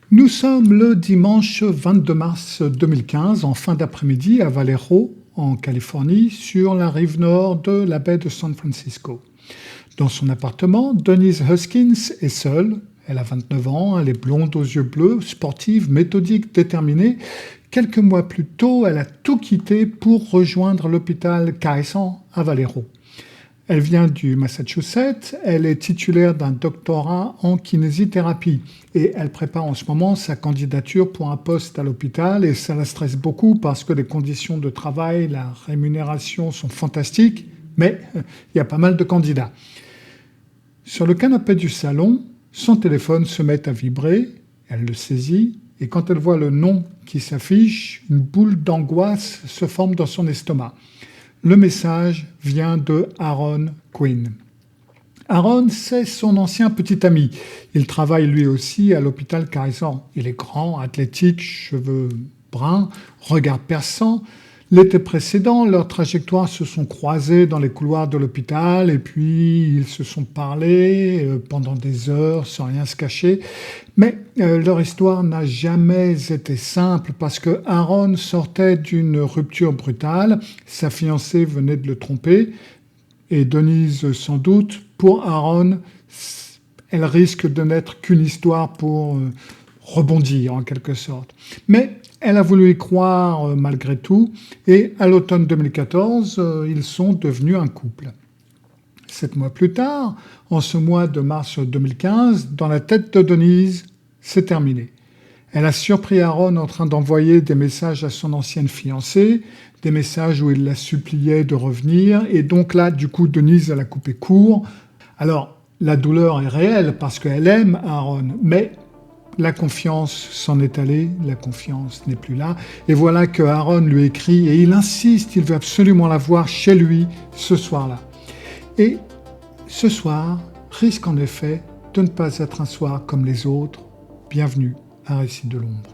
Nous sommes le dimanche 22 mars 2015, en fin d'après-midi, à Vallejo, en Californie, sur la rive nord de la baie de San Francisco. Dans son appartement, Denise Huskins est seule. Elle a 29 ans, elle est blonde aux yeux bleus, sportive, méthodique, déterminée. Quelques mois plus tôt, elle a tout quitté pour rejoindre l'hôpital Kaiser à Vallejo. Elle vient du Massachusetts, elle est titulaire d'un doctorat en kinésithérapie et elle prépare en ce moment sa candidature pour un poste à l'hôpital et ça la stresse beaucoup parce que les conditions de travail, la rémunération sont fantastiques, mais il y a pas mal de candidats. Sur le canapé du salon, son téléphone se met à vibrer, elle le saisit et quand elle voit le nom qui s'affiche, une boule d'angoisse se forme dans son estomac. Le message vient de Aaron Quinn. Aaron, c'est son ancien petit ami. Il travaille lui aussi à l'hôpital Kaiser. Il est grand, athlétique, cheveux bruns, regard perçant. L'été précédent, leurs trajectoires se sont croisées dans les couloirs de l'hôpital et puis ils se sont parlé pendant des heures sans rien se cacher. Mais leur histoire n'a jamais été simple parce que Aaron sortait d'une rupture brutale, sa fiancée venait de le tromper et Denise sans doute, pour Aaron, elle risque de n'être qu'une histoire pour rebondir en quelque sorte. Mais elle a voulu y croire malgré tout et à l'automne 2014, ils sont devenus un couple. 7 mois plus tard, en ce mois de mars 2015, dans la tête de Denise, c'est terminé. Elle a surpris Aaron en train d'envoyer des messages à son ancienne fiancée, des messages où il la suppliait de revenir et donc là, du coup, Denise, elle a coupé court. Alors, la douleur est réelle parce qu'elle aime Aaron, mais la confiance s'en est allée, la confiance n'est plus là. Et voilà que Aaron lui écrit et il insiste, il veut absolument la voir chez lui ce soir-là. Et ce soir risque en effet de ne pas être un soir comme les autres. Bienvenue à Récit de l'ombre.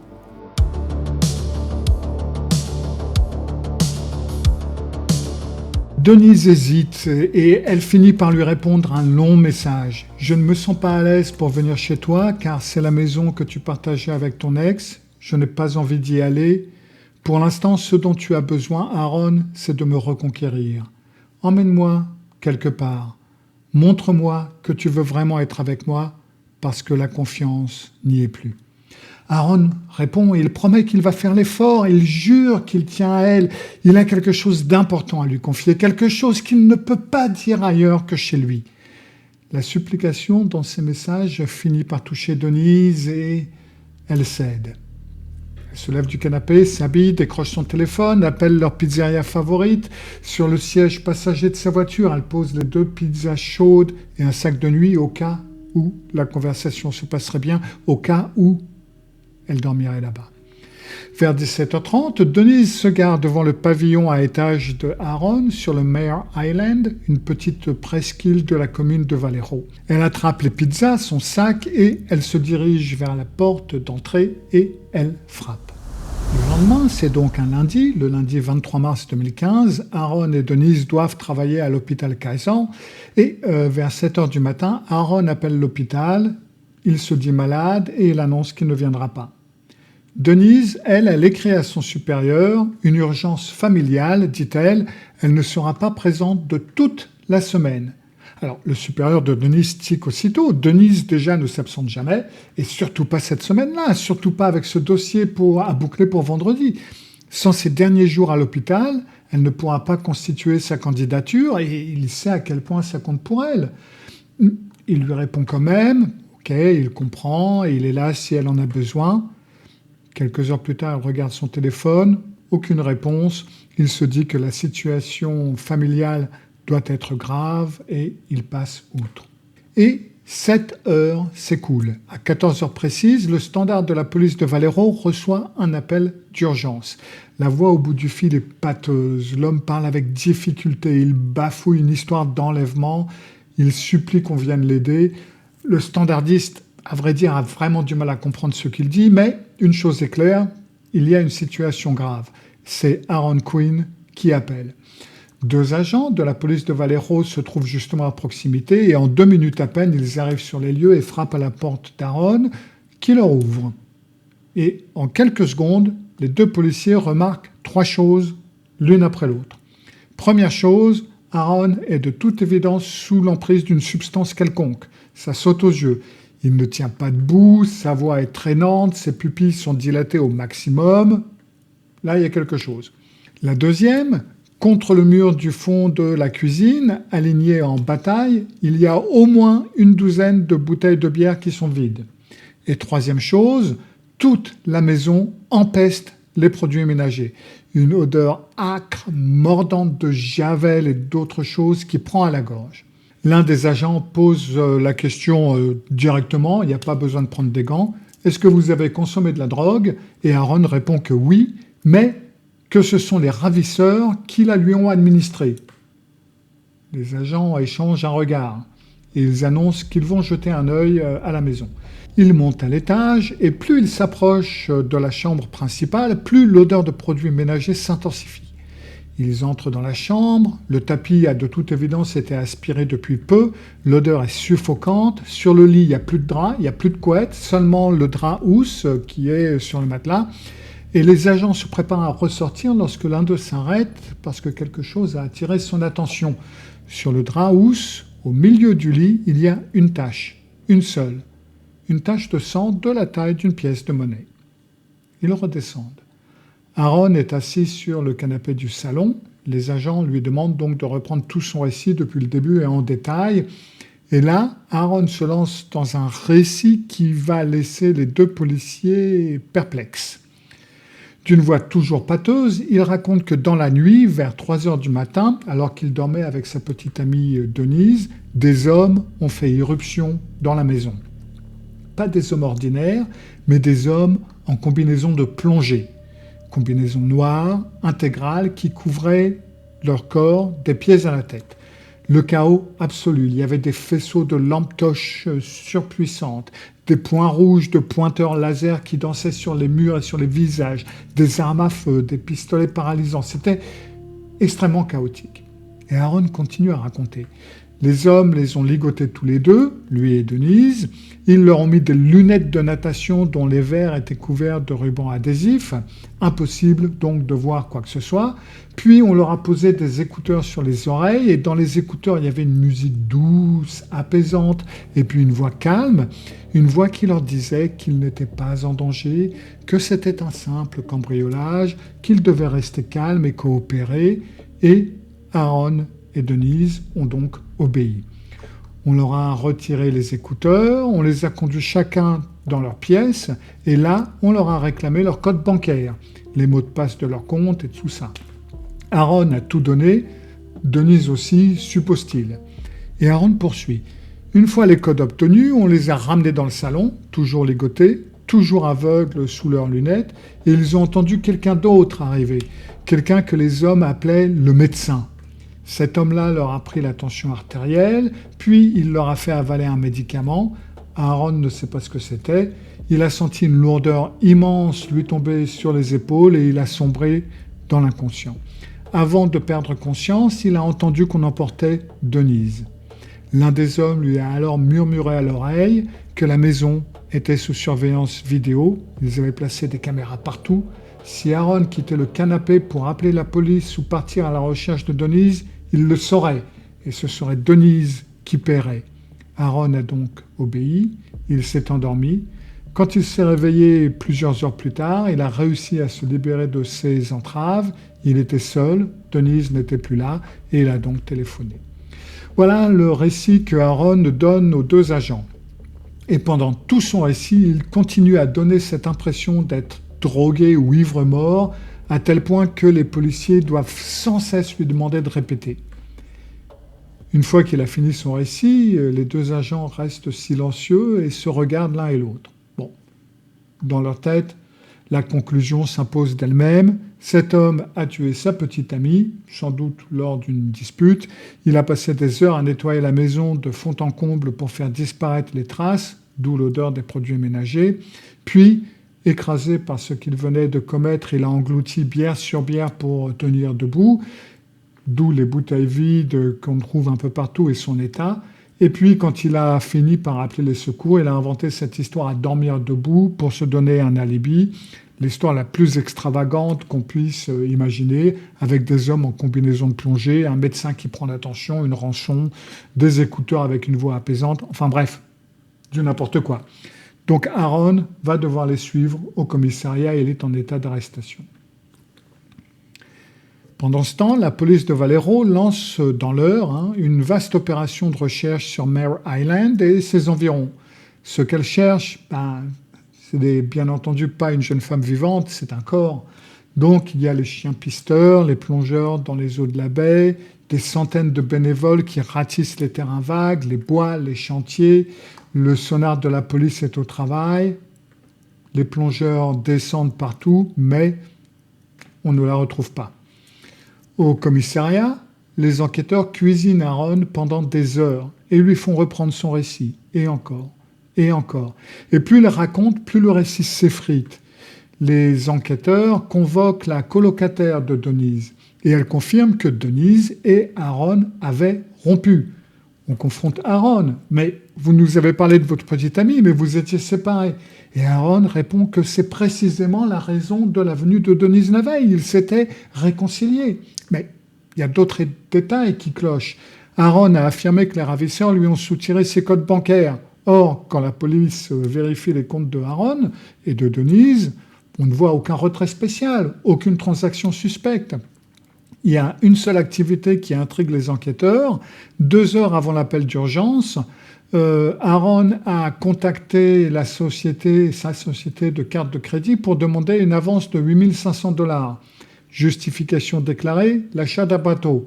Denise hésite et elle finit par lui répondre un long message. « Je ne me sens pas à l'aise pour venir chez toi car c'est la maison que tu partageais avec ton ex. Je n'ai pas envie d'y aller. Pour l'instant, ce dont tu as besoin, Aaron, c'est de me reconquérir. Emmène-moi quelque part. Montre-moi que tu veux vraiment être avec moi parce que la confiance n'y est plus. » Aaron répond et il promet qu'il va faire l'effort, il jure qu'il tient à elle, il a quelque chose d'important à lui confier, quelque chose qu'il ne peut pas dire ailleurs que chez lui. La supplication dans ces messages finit par toucher Denise et elle cède. Elle se lève du canapé, s'habille, décroche son téléphone, appelle leur pizzeria favorite. Sur le siège passager de sa voiture, elle pose les 2 pizzas chaudes et un sac de nuit au cas où la conversation se passerait bien, au cas où elle dormirait là-bas. Vers 17h30, Denise se gare devant le pavillon à étage de Aaron sur le Mare Island, une petite presqu'île de la commune de Vallejo. Elle attrape les pizzas, son sac et elle se dirige vers la porte d'entrée et elle frappe. Le lendemain, c'est donc un lundi, le lundi 23 mars 2015, Aaron et Denise doivent travailler à l'hôpital Kaiser et vers 7h du matin, Aaron appelle l'hôpital. Il se dit malade et il annonce qu'il ne viendra pas. Denise, elle écrit à son supérieur, une urgence familiale, dit-elle, elle ne sera pas présente de toute la semaine. Alors, le supérieur de Denise tique aussitôt. Denise, déjà, ne s'absente jamais, et surtout pas cette semaine-là, surtout pas avec ce dossier à boucler pour vendredi. Sans ses derniers jours à l'hôpital, elle ne pourra pas constituer sa candidature, et il sait à quel point ça compte pour elle. Il lui répond quand même. Ok, il comprend et il est là si elle en a besoin. Quelques heures plus tard, elle regarde son téléphone, aucune réponse. Il se dit que la situation familiale doit être grave et il passe outre. Et 7 heures s'écoulent. À 14 heures précises, le standard de la police de Vallejo reçoit un appel d'urgence. La voix au bout du fil est pâteuse. L'homme parle avec difficulté. Il bafouille une histoire d'enlèvement. Il supplie qu'on vienne l'aider. Le standardiste, à vrai dire, a vraiment du mal à comprendre ce qu'il dit, mais une chose est claire, il y a une situation grave. C'est Aaron Quinn qui appelle. 2 agents de la police de Vallejo se trouvent justement à proximité et en 2 minutes à peine, ils arrivent sur les lieux et frappent à la porte d'Aaron qui leur ouvre. Et en quelques secondes, les deux policiers remarquent 3 choses l'une après l'autre. Première chose, Aaron est de toute évidence sous l'emprise d'une substance quelconque. Ça saute aux yeux. Il ne tient pas debout, sa voix est traînante, ses pupilles sont dilatées au maximum. Là, il y a quelque chose. La deuxième, contre le mur du fond de la cuisine, aligné en bataille, il y a au moins une douzaine de bouteilles de bière qui sont vides. Et troisième chose, toute la maison empeste les produits ménagers. Une odeur âcre, mordante de javel et d'autres choses qui prend à la gorge. L'un des agents pose la question directement, il n'y a pas besoin de prendre des gants. Est-ce que vous avez consommé de la drogue? Et Aaron répond que oui, mais que ce sont les ravisseurs qui la lui ont administrée. Les agents échangent un regard et ils annoncent qu'ils vont jeter un œil à la maison. Ils montent à l'étage et plus ils s'approchent de la chambre principale, plus l'odeur de produits ménagers s'intensifie. Ils entrent dans la chambre, le tapis a de toute évidence été aspiré depuis peu, l'odeur est suffocante, sur le lit il n'y a plus de drap, il n'y a plus de couette, seulement le drap housse qui est sur le matelas. Et les agents se préparent à ressortir lorsque l'un d'eux s'arrête parce que quelque chose a attiré son attention. Sur le drap housse, au milieu du lit, il y a une tache, une seule. Une tache de sang de la taille d'une pièce de monnaie. Ils redescendent. Aaron est assis sur le canapé du salon. Les agents lui demandent donc de reprendre tout son récit depuis le début et en détail. Et là, Aaron se lance dans un récit qui va laisser les deux policiers perplexes. D'une voix toujours pâteuse, il raconte que dans la nuit, vers 3 heures du matin, alors qu'il dormait avec sa petite amie Denise, des hommes ont fait irruption dans la maison. Pas des hommes ordinaires, mais des hommes en combinaison de plongée. Combinaison noire, intégrale, qui couvrait leur corps des pieds à la tête. Le chaos absolu. Il y avait des faisceaux de lampes torches surpuissantes, des points rouges de pointeurs laser qui dansaient sur les murs et sur les visages, des armes à feu, des pistolets paralysants. C'était extrêmement chaotique. Et Aaron continue à raconter. Les hommes les ont ligotés tous les deux, lui et Denise. Ils leur ont mis des lunettes de natation dont les verres étaient couverts de rubans adhésifs. Impossible donc de voir quoi que ce soit. Puis on leur a posé des écouteurs sur les oreilles et dans les écouteurs il y avait une musique douce, apaisante et puis une voix calme. Une voix qui leur disait qu'ils n'étaient pas en danger, que c'était un simple cambriolage, qu'ils devaient rester calmes et coopérer. Et Aaron et Denise ont donc obéi. On leur a retiré les écouteurs, on les a conduits chacun dans leur pièce, et là, on leur a réclamé leur code bancaire, les mots de passe de leur compte et tout ça. Aaron a tout donné, Denise aussi, suppose-t-il. Et Aaron poursuit. Une fois les codes obtenus, on les a ramenés dans le salon, toujours ligotés, toujours aveugles sous leurs lunettes, et ils ont entendu quelqu'un d'autre arriver, quelqu'un que les hommes appelaient le médecin. Cet homme-là leur a pris la tension artérielle, puis il leur a fait avaler un médicament. Aaron ne sait pas ce que c'était. Il a senti une lourdeur immense lui tomber sur les épaules et il a sombré dans l'inconscient. Avant de perdre conscience, il a entendu qu'on emportait Denise. L'un des hommes lui a alors murmuré à l'oreille que la maison était sous surveillance vidéo. Ils avaient placé des caméras partout. Si Aaron quittait le canapé pour appeler la police ou partir à la recherche de Denise, il le saurait, et ce serait Denise qui paierait. Aaron a donc obéi, il s'est endormi. Quand il s'est réveillé plusieurs heures plus tard, il a réussi à se libérer de ses entraves. Il était seul, Denise n'était plus là, et il a donc téléphoné. Voilà le récit que Aaron donne aux deux agents. Et pendant tout son récit, il continue à donner cette impression d'être drogué ou ivre-mort, à tel point que les policiers doivent sans cesse lui demander de répéter. Une fois qu'il a fini son récit, les deux agents restent silencieux et se regardent l'un et l'autre. Bon, dans leur tête, la conclusion s'impose d'elle-même. Cet homme a tué sa petite amie, sans doute lors d'une dispute. Il a passé des heures à nettoyer la maison de fond en comble pour faire disparaître les traces, d'où l'odeur des produits ménagers. Puis, écrasé par ce qu'il venait de commettre, il a englouti bière sur bière pour tenir debout, d'où les bouteilles vides qu'on trouve un peu partout et son état. Et puis, quand il a fini par appeler les secours, il a inventé cette histoire à dormir debout pour se donner un alibi. L'histoire la plus extravagante qu'on puisse imaginer, avec des hommes en combinaison de plongée, un médecin qui prend l'attention, une rançon, des écouteurs avec une voix apaisante, enfin bref, du n'importe quoi. Donc Aaron va devoir les suivre au commissariat et il est en état d'arrestation. Pendant ce temps, la police de Valero lance dans l'heure une vaste opération de recherche sur Mare Island et ses environs. Ce qu'elle cherche, c'est bien entendu pas une jeune femme vivante, c'est un corps. Donc il y a les chiens pisteurs, les plongeurs dans les eaux de la baie, des centaines de bénévoles qui ratissent les terrains vagues, les bois, les chantiers. Le sonar de la police est au travail. Les plongeurs descendent partout, mais on ne la retrouve pas. Au commissariat, les enquêteurs cuisinent Aaron pendant des heures et lui font reprendre son récit, et encore, et encore. Et plus il raconte, plus le récit s'effrite. Les enquêteurs convoquent la colocataire de Denise, et elle confirme que Denise et Aaron avaient rompu. On confronte Aaron, mais vous nous avez parlé de votre petite amie, mais vous étiez séparés. Et Aaron répond que c'est précisément la raison de la venue de Denise la veille. Ils s'étaient réconciliés. Mais il y a d'autres détails qui clochent. Aaron a affirmé que les ravisseurs lui ont soutiré ses codes bancaires. Or, quand la police vérifie les comptes de Aaron et de Denise, on ne voit aucun retrait spécial, aucune transaction suspecte. Il y a une seule activité qui intrigue les enquêteurs. 2 heures avant l'appel d'urgence, Aaron a contacté sa société de carte de crédit pour demander une avance de 8 500 $. Justification déclarée, l'achat d'un bateau.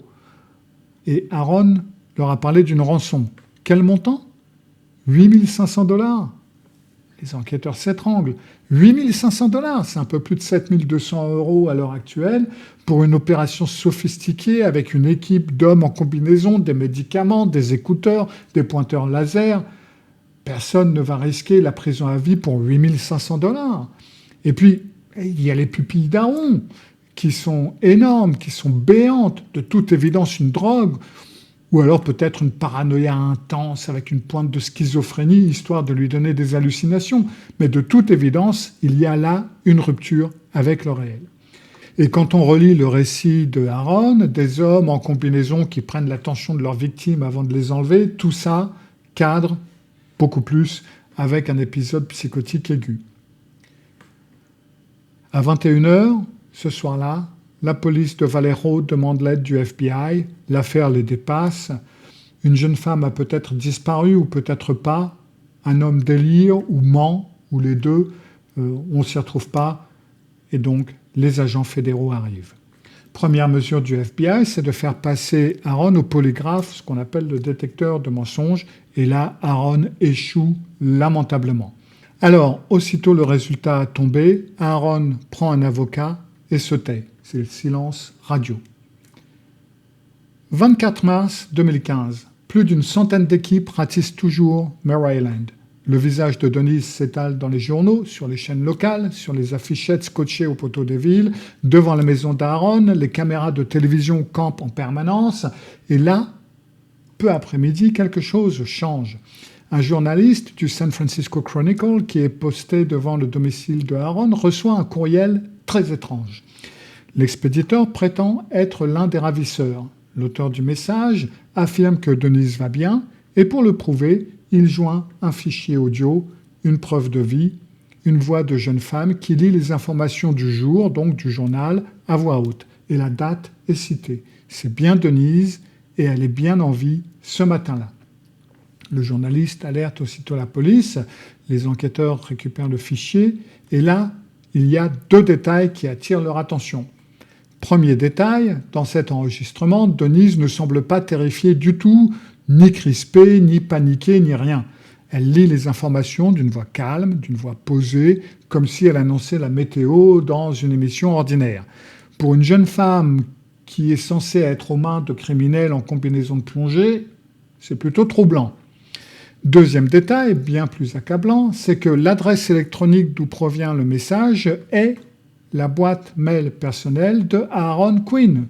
Et Aaron leur a parlé d'une rançon. Quel montant ? 8 500 $. Les enquêteurs s'étranglent. 8 500 $, c'est un peu plus de 7 200 € à l'heure actuelle pour une opération sophistiquée avec une équipe d'hommes en combinaison, des médicaments, des écouteurs, des pointeurs laser. Personne ne va risquer la prison à vie pour 8 500 $. Et puis, il y a les pupilles d'Aaron qui sont énormes, qui sont béantes, de toute évidence une drogue, ou alors peut-être une paranoïa intense avec une pointe de schizophrénie, histoire de lui donner des hallucinations. Mais de toute évidence, il y a là une rupture avec le réel. Et quand on relit le récit de Aaron, des hommes en combinaison qui prennent l'attention de leurs victimes avant de les enlever, tout ça cadre beaucoup plus avec un épisode psychotique aigu. À 21h, ce soir-là, la police de Valero demande l'aide du FBI. L'affaire les dépasse. Une jeune femme a peut-être disparu ou peut-être pas. Un homme délire ou ment, ou les deux. On ne s'y retrouve pas. Et donc, les agents fédéraux arrivent. Première mesure du FBI, c'est de faire passer Aaron au polygraphe, ce qu'on appelle le détecteur de mensonges. Et là, Aaron échoue lamentablement. Alors, aussitôt le résultat a tombé, Aaron prend un avocat et se tait. C'est le silence radio. 24 mars 2015. Plus d'une centaine d'équipes ratissent toujours Mare Island. Le visage de Denise s'étale dans les journaux, sur les chaînes locales, sur les affichettes scotchées aux poteaux des villes, devant la maison d'Aaron, les caméras de télévision campent en permanence. Et là, peu après-midi, quelque chose change. Un journaliste du San Francisco Chronicle, qui est posté devant le domicile de Aaron, reçoit un courriel très étrange. L'expéditeur prétend être l'un des ravisseurs. L'auteur du message affirme que Denise va bien et pour le prouver, il joint un fichier audio, une preuve de vie, une voix de jeune femme qui lit les informations du jour, donc du journal, à voix haute. Et la date est citée. C'est bien Denise et elle est bien en vie ce matin-là. Le journaliste alerte aussitôt la police, les enquêteurs récupèrent le fichier et là, il y a 2 détails qui attirent leur attention. Premier détail, dans cet enregistrement, Denise ne semble pas terrifiée du tout, ni crispée, ni paniquée, ni rien. Elle lit les informations d'une voix calme, d'une voix posée, comme si elle annonçait la météo dans une émission ordinaire. Pour une jeune femme qui est censée être aux mains de criminels en combinaison de plongée, c'est plutôt troublant. Deuxième détail, bien plus accablant, c'est que l'adresse électronique d'où provient le message est la boîte mail personnelle de Aaron Quinn.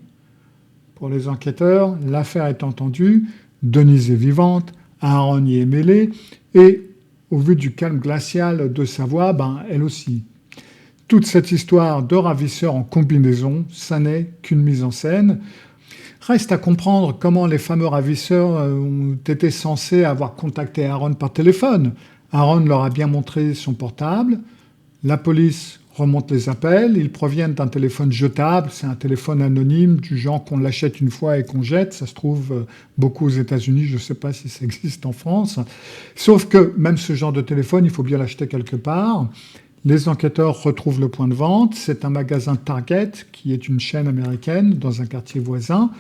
Pour les enquêteurs, l'affaire est entendue, Denise est vivante, Aaron y est mêlé, et au vu du calme glacial de sa voix, elle aussi. Toute cette histoire de ravisseurs en combinaison, ça n'est qu'une mise en scène. Reste à comprendre comment les fameux ravisseurs ont été censés avoir contacté Aaron par téléphone. Aaron leur a bien montré son portable. La police remonte les appels. Ils proviennent d'un téléphone jetable. C'est un téléphone anonyme du genre qu'on l'achète une fois et qu'on jette. Ça se trouve beaucoup aux États-Unis. Je ne sais pas si ça existe en France. Sauf que même ce genre de téléphone, il faut bien l'acheter quelque part. Les enquêteurs retrouvent le point de vente. C'est un magasin Target, qui est une chaîne américaine, dans un quartier voisin.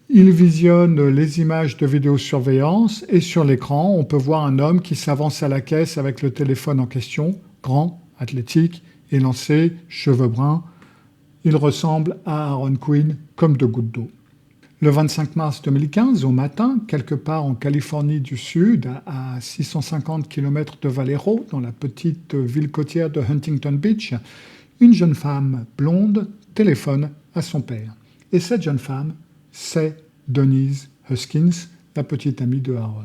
Ils visionnent les images de vidéosurveillance et sur l'écran, on peut voir un homme qui s'avance à la caisse avec le téléphone en question, grand, athlétique, élancé, cheveux bruns. Il ressemble à Aaron Quinn comme deux gouttes d'eau. Le 25 mars 2015, au matin, quelque part en Californie du Sud, à 650 km de Vallejo, dans la petite ville côtière de Huntington Beach, une jeune femme blonde téléphone à son père. Et cette jeune femme, c'est Denise Huskins, la petite amie de Aaron.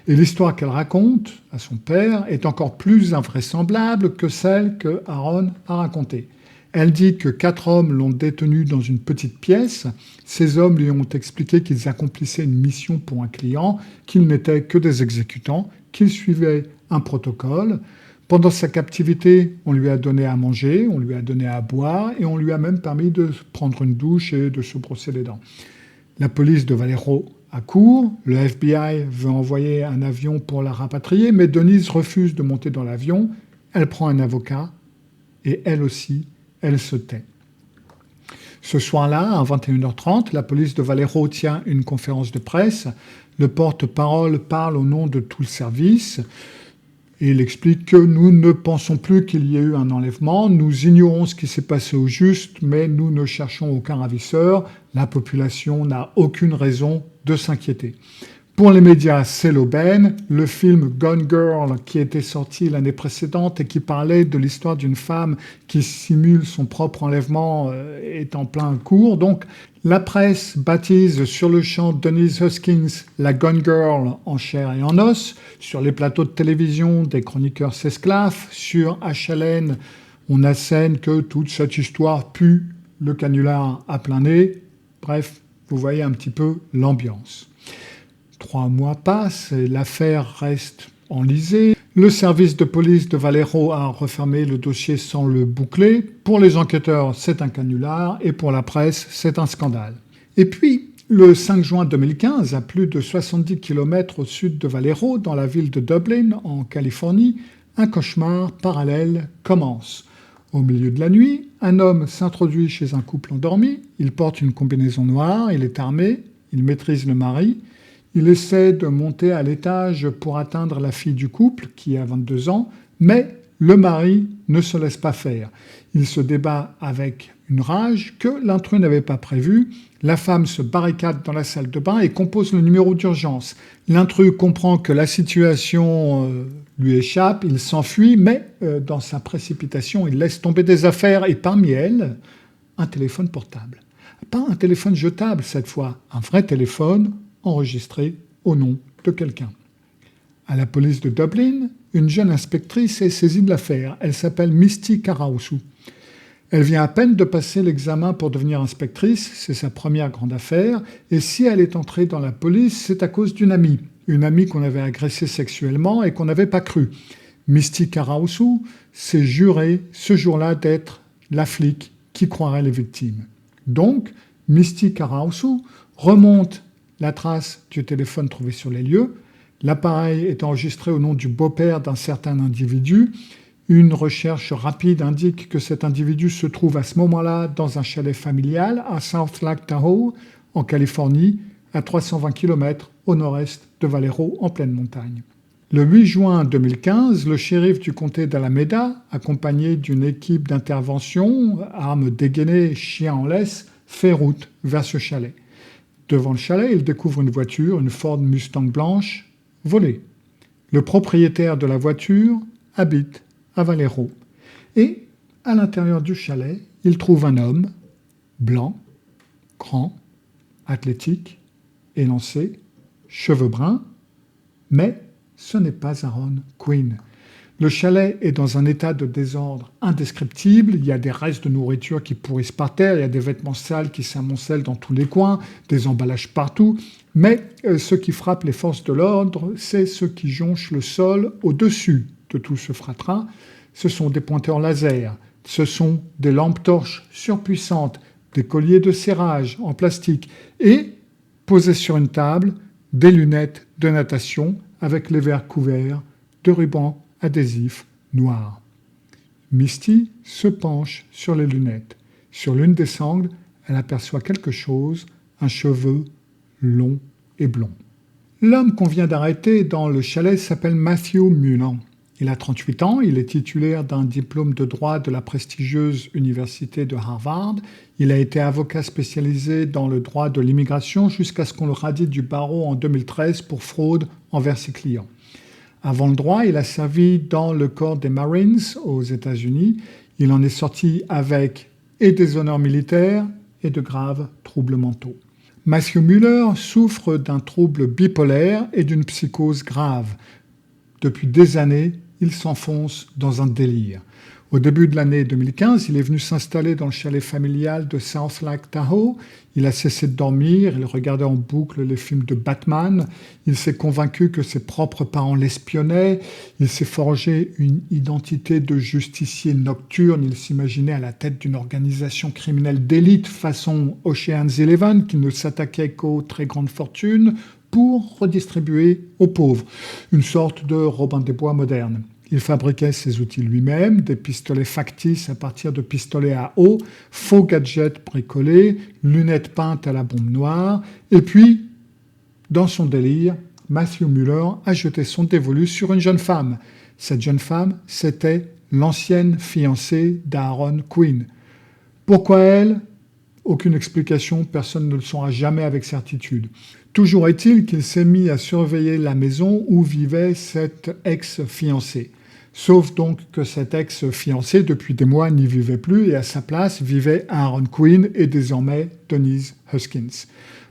Et l'histoire qu'elle raconte à son père est encore plus invraisemblable que celle que Aaron a racontée. Elle dit que 4 hommes l'ont détenue dans une petite pièce. Ces hommes lui ont expliqué qu'ils accomplissaient une mission pour un client, qu'ils n'étaient que des exécutants, qu'ils suivaient un protocole. Pendant sa captivité, on lui a donné à manger, on lui a donné à boire et on lui a même permis de prendre une douche et de se brosser les dents. La police de Vallejo accourt, le FBI veut envoyer un avion pour la rapatrier, mais Denise refuse de monter dans l'avion. Elle prend un avocat et elle aussi, elle se tait. Ce soir-là, à 21h30, la police de Vallejo tient une conférence de presse. Le porte-parole parle au nom de tout le service. Et il explique que nous ne pensons plus qu'il y ait eu un enlèvement. Nous ignorons ce qui s'est passé au juste, mais nous ne cherchons aucun ravisseur. La population n'a aucune raison de s'inquiéter. Pour les médias, c'est l'aubaine. Le film Gone Girl, qui était sorti l'année précédente et qui parlait de l'histoire d'une femme qui simule son propre enlèvement, est en plein cours. Donc, la presse baptise sur le champ Denise Huskins la Gone Girl en chair et en os. Sur les plateaux de télévision, des chroniqueurs s'esclaffent. Sur HLN, on assène que toute cette histoire pue le canular à plein nez. Bref, vous voyez un petit peu l'ambiance. 3 mois passent et l'affaire reste enlisée. Le service de police de Vallejo a refermé le dossier sans le boucler. Pour les enquêteurs, c'est un canular et pour la presse, c'est un scandale. Et puis, le 5 juin 2015, à plus de 70 km au sud de Vallejo, dans la ville de Dublin, en Californie, un cauchemar parallèle commence. Au milieu de la nuit, un homme s'introduit chez un couple endormi. Il porte une combinaison noire, il est armé, il maîtrise le mari. Il essaie de monter à l'étage pour atteindre la fille du couple, qui a 22 ans, mais le mari ne se laisse pas faire. Il se débat avec une rage que l'intrus n'avait pas prévue. La femme se barricade dans la salle de bain et compose le numéro d'urgence. L'intrus comprend que la situation lui échappe, il s'enfuit, mais dans sa précipitation, il laisse tomber des affaires et parmi elles, un téléphone portable. Pas un téléphone jetable cette fois, un vrai téléphone enregistré au nom de quelqu'un. À la police de Dublin, une jeune inspectrice est saisie de l'affaire. Elle s'appelle Misty Karausu. Elle vient à peine de passer l'examen pour devenir inspectrice, c'est sa première grande affaire, et si elle est entrée dans la police, c'est à cause d'une amie qu'on avait agressée sexuellement et qu'on n'avait pas cru. Misty Karausu s'est jurée ce jour-là d'être la flic qui croirait les victimes. Donc, Misty Karausu remonte la trace du téléphone trouvé sur les lieux. L'appareil est enregistré au nom du beau-père d'un certain individu. Une recherche rapide indique que cet individu se trouve à ce moment-là dans un chalet familial à South Lake Tahoe, en Californie, à 320 km au nord-est de Vallejo, en pleine montagne. Le 8 juin 2015, le shérif du comté d'Alameda, accompagné d'une équipe d'intervention, armes dégainées, chiens en laisse, fait route vers ce chalet. Devant le chalet, il découvre une voiture, une Ford Mustang blanche, volée. Le propriétaire de la voiture habite à Vallejo. Et à l'intérieur du chalet, il trouve un homme blanc, grand, athlétique, élancé, cheveux bruns, Mais ce n'est pas Aaron Quinn. Le chalet est dans un état de désordre indescriptible. Il y a des restes de nourriture qui pourrissent par terre, il y a des vêtements sales qui s'amoncellent dans tous les coins, des emballages partout. Mais ce qui frappe les forces de l'ordre, c'est ce qui jonche le sol au-dessus de tout ce fratras. Ce sont des pointeurs laser, ce sont des lampes torches surpuissantes, des colliers de serrage en plastique et, posés sur une table, des lunettes de natation avec les verres couverts de rubans adhésifs noirs. Misty se penche sur les lunettes. Sur l'une des sangles, elle aperçoit quelque chose, un cheveu long et blond. L'homme qu'on vient d'arrêter dans le chalet s'appelle Matthew Muller. Il a 38 ans, il est titulaire d'un diplôme de droit de la prestigieuse université de Harvard. Il a été avocat spécialisé dans le droit de l'immigration jusqu'à ce qu'on le radie du barreau en 2013 pour fraude envers ses clients. Avant le droit, il a servi dans le corps des Marines aux États-Unis. Il en est sorti avec et des honneurs militaires et de graves troubles mentaux. Matthew Muller souffre d'un trouble bipolaire et d'une psychose grave. Depuis des années, il s'enfonce dans un délire. Au début de l'année 2015, il est venu s'installer dans le chalet familial de South Lake Tahoe. Il a cessé de dormir, il regardait en boucle les films de Batman. Il s'est convaincu que ses propres parents l'espionnaient. Il s'est forgé une identité de justicier nocturne. Il s'imaginait à la tête d'une organisation criminelle d'élite façon Ocean's 11 qui ne s'attaquait qu'aux très grandes fortunes pour redistribuer aux pauvres. Une sorte de Robin des Bois moderne. Il fabriquait ses outils lui-même, des pistolets factices à partir de pistolets à eau, faux gadgets bricolés, lunettes peintes à la bombe noire. Et puis, dans son délire, Matthew Muller a jeté son dévolu sur une jeune femme. Cette jeune femme, c'était l'ancienne fiancée d'Aaron Quinn. Pourquoi elle ? Aucune explication, personne ne le saura jamais avec certitude. Toujours est-il qu'il s'est mis à surveiller la maison où vivait cette ex-fiancée. Sauf donc que cette ex-fiancée, depuis des mois, n'y vivait plus et à sa place vivait Aaron Quinn et désormais Denise Huskins.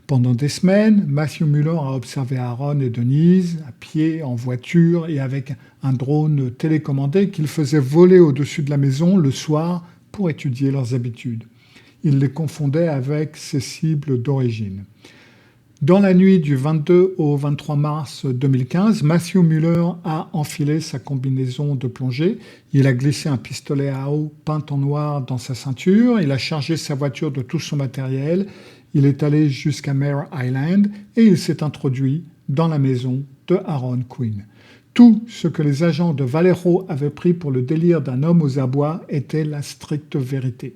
Pendant des semaines, Matthew Muller a observé Aaron et Denise à pied, en voiture et avec un drone télécommandé qu'il faisait voler au-dessus de la maison le soir pour étudier leurs habitudes. Il les confondait avec ses cibles d'origine. Dans la nuit du 22 au 23 mars 2015, Matthew Muller a enfilé sa combinaison de plongée. Il a glissé un pistolet à eau peint en noir dans sa ceinture. Il a chargé sa voiture de tout son matériel. Il est allé jusqu'à Mare Island et il s'est introduit dans la maison de Aaron Quinn. Tout ce que les agents de Vallejo avaient pris pour le délire d'un homme aux abois était la stricte vérité.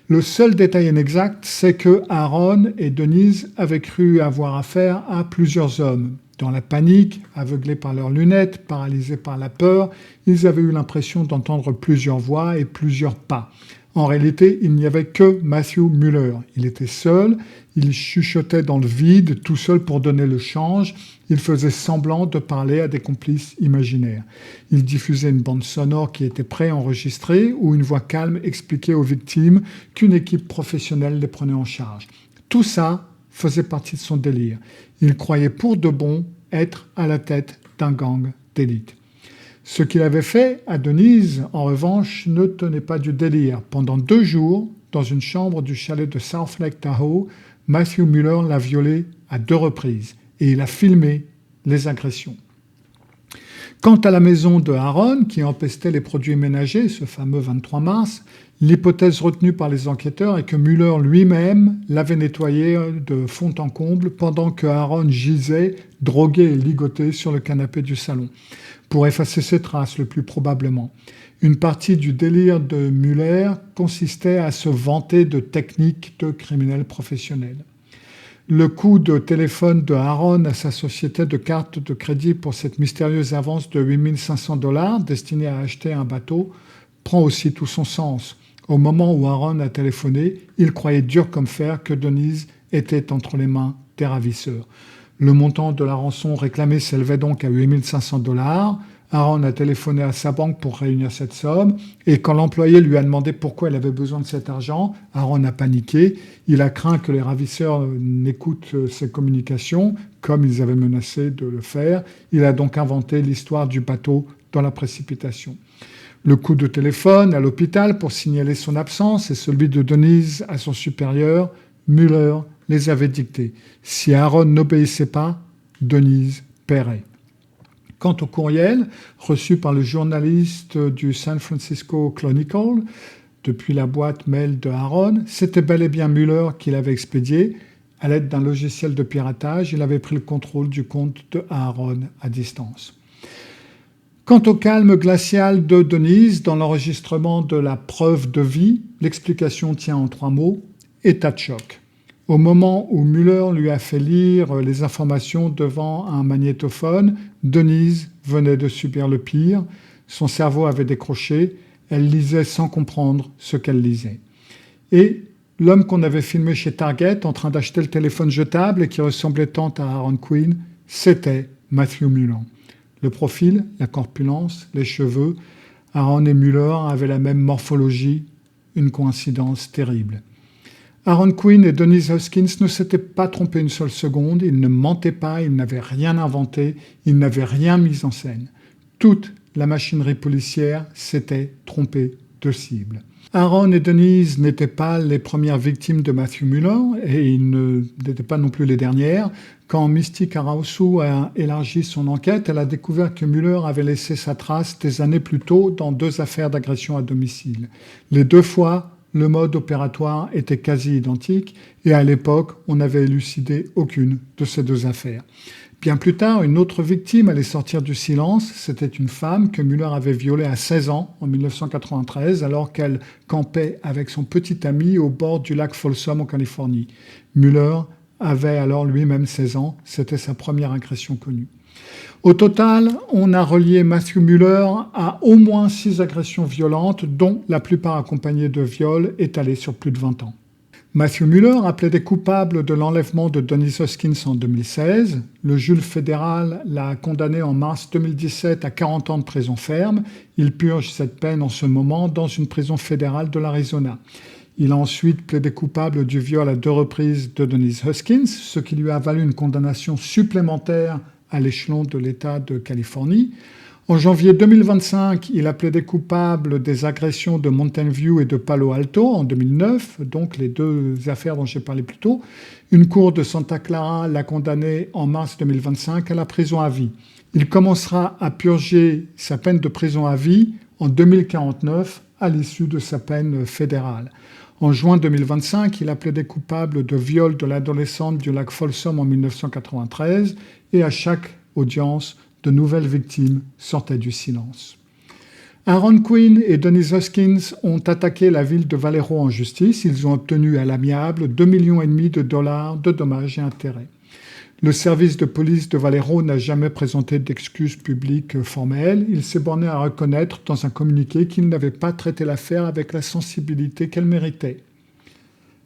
Le seul détail inexact, c'est que Aaron et Denise avaient cru avoir affaire à plusieurs hommes. Dans la panique, aveuglés par leurs lunettes, paralysés par la peur, ils avaient eu l'impression d'entendre plusieurs voix et plusieurs pas. En réalité, il n'y avait que Matthew Muller. Il était seul, il chuchotait dans le vide, tout seul pour donner le change. Il faisait semblant de parler à des complices imaginaires. Il diffusait une bande sonore qui était préenregistrée où une voix calme expliquait aux victimes qu'une équipe professionnelle les prenait en charge. Tout ça faisait partie de son délire. Il croyait pour de bon être à la tête d'un gang d'élite. Ce qu'il avait fait à Denise, en revanche, ne tenait pas du délire. Pendant 2 jours, dans une chambre du chalet de South Lake Tahoe, Matthew Muller l'a violée à 2 reprises et il a filmé les agressions. Quant à la maison de Aaron, qui empestait les produits ménagers, ce fameux 23 mars, l'hypothèse retenue par les enquêteurs est que Muller lui-même l'avait nettoyée de fond en comble pendant que Aaron gisait, drogué et ligoté sur le canapé du salon, pour effacer ses traces le plus probablement. Une partie du délire de Muller consistait à se vanter de techniques de criminels professionnels. Le coup de téléphone de Aaron à sa société de cartes de crédit pour cette mystérieuse avance de $8 500 destinée à acheter un bateau prend aussi tout son sens. Au moment où Aaron a téléphoné, il croyait dur comme fer que Denise était entre les mains des ravisseurs. Le montant de la rançon réclamée s'élevait donc à $8 500. Aaron a téléphoné à sa banque pour réunir cette somme et quand l'employé lui a demandé pourquoi il avait besoin de cet argent, Aaron a paniqué. Il a craint que les ravisseurs n'écoutent ses communications comme ils avaient menacé de le faire. Il a donc inventé l'histoire du bateau dans la précipitation. Le coup de téléphone à l'hôpital pour signaler son absence et celui de Denise à son supérieur, Mueller les avait dictés. Si Aaron n'obéissait pas, Denise paierait. Quant au courriel reçu par le journaliste du San Francisco Chronicle, depuis la boîte mail de Aaron, c'était bel et bien Mueller qui l'avait expédié. À l'aide d'un logiciel de piratage, il avait pris le contrôle du compte de Aaron à distance. Quant au calme glacial de Denise dans l'enregistrement de la preuve de vie, l'explication tient en 3 mots, état de choc. Au moment où Mueller lui a fait lire les informations devant un magnétophone, Denise venait de subir le pire. Son cerveau avait décroché. Elle lisait sans comprendre ce qu'elle lisait. Et l'homme qu'on avait filmé chez Target en train d'acheter le téléphone jetable et qui ressemblait tant à Aaron Quinn, c'était Matthew Mueller. Le profil, la corpulence, les cheveux, Aaron et Mueller avaient la même morphologie, une coïncidence terrible. Aaron Quinn et Denise Hoskins ne s'étaient pas trompés une seule seconde, ils ne mentaient pas, ils n'avaient rien inventé, ils n'avaient rien mis en scène. Toute la machinerie policière s'était trompée de cible. Aaron et Denise n'étaient pas les premières victimes de Matthew Mueller et ils n'étaient pas non plus les dernières. Quand Misty Karaosu a élargi son enquête, elle a découvert que Mueller avait laissé sa trace des années plus tôt dans 2 affaires d'agression à domicile. Les 2 fois, le mode opératoire était quasi identique et à l'époque, on n'avait élucidé aucune de ces 2 affaires. Bien plus tard, une autre victime allait sortir du silence. C'était une femme que Mueller avait violée à 16 ans en 1993 alors qu'elle campait avec son petit ami au bord du lac Folsom en Californie. Mueller avait alors lui-même 16 ans. C'était sa première agression connue. Au total, on a relié Matthew Mueller à au moins 6 agressions violentes, dont la plupart accompagnées de viols étalés sur plus de 20 ans. Matthew Mueller a plaidé coupable de l'enlèvement de Denise Hoskins en 2016. Le juge fédéral l'a condamné en mars 2017 à 40 ans de prison ferme. Il purge cette peine en ce moment dans une prison fédérale de l'Arizona. Il a ensuite plaidé coupable du viol à 2 reprises de Denise Hoskins, ce qui lui a valu une condamnation supplémentaire à l'échelon de l'État de Californie. En janvier 2025, il a plaidé coupable des agressions de Mountain View et de Palo Alto en 2009, donc les 2 affaires dont j'ai parlé plus tôt. Une cour de Santa Clara l'a condamné en mars 2025 à la prison à vie. Il commencera à purger sa peine de prison à vie en 2049 à l'issue de sa peine fédérale. En juin 2025, il a plaidé coupable de viol de l'adolescente du lac Folsom en 1993 et à chaque audience, de nouvelles victimes sortaient du silence. Aaron Quinn et Denise Hoskins ont attaqué la ville de Vallejo en justice. Ils ont obtenu à l'amiable 2,5 millions de dollars de dommages et intérêts. Le service de police de Vallejo n'a jamais présenté d'excuses publiques formelles. Il s'est borné à reconnaître dans un communiqué qu'il n'avait pas traité l'affaire avec la sensibilité qu'elle méritait.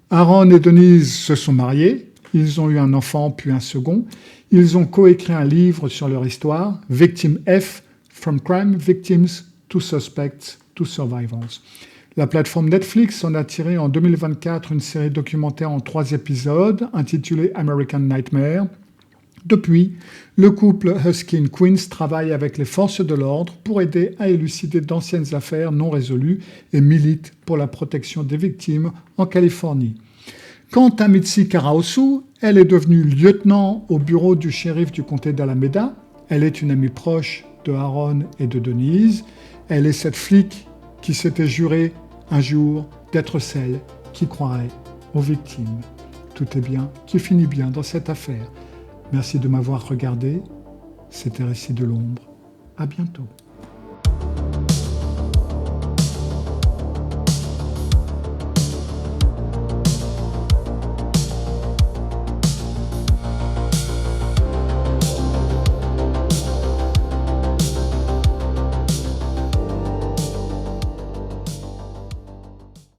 Aaron et Denise se sont mariés. Ils ont eu un enfant puis un second. Ils ont coécrit un livre sur leur histoire, Victim F, From Crime Victims to Suspects to Survivors. La plateforme Netflix en a tiré en 2024 une série documentaire en 3 épisodes intitulée American Nightmare. Depuis, le couple Hoskins-Quinn travaille avec les forces de l'ordre pour aider à élucider d'anciennes affaires non résolues et milite pour la protection des victimes en Californie. Quant à Misty Karaosu, elle est devenue lieutenant au bureau du shérif du comté d'Alameda. Elle est une amie proche de Aaron et de Denise. Elle est cette flic qui s'était juré un jour d'être celle qui croirait aux victimes. Tout est bien, qui finit bien dans cette affaire. Merci de m'avoir regardé. C'était Récits de l'ombre. À bientôt.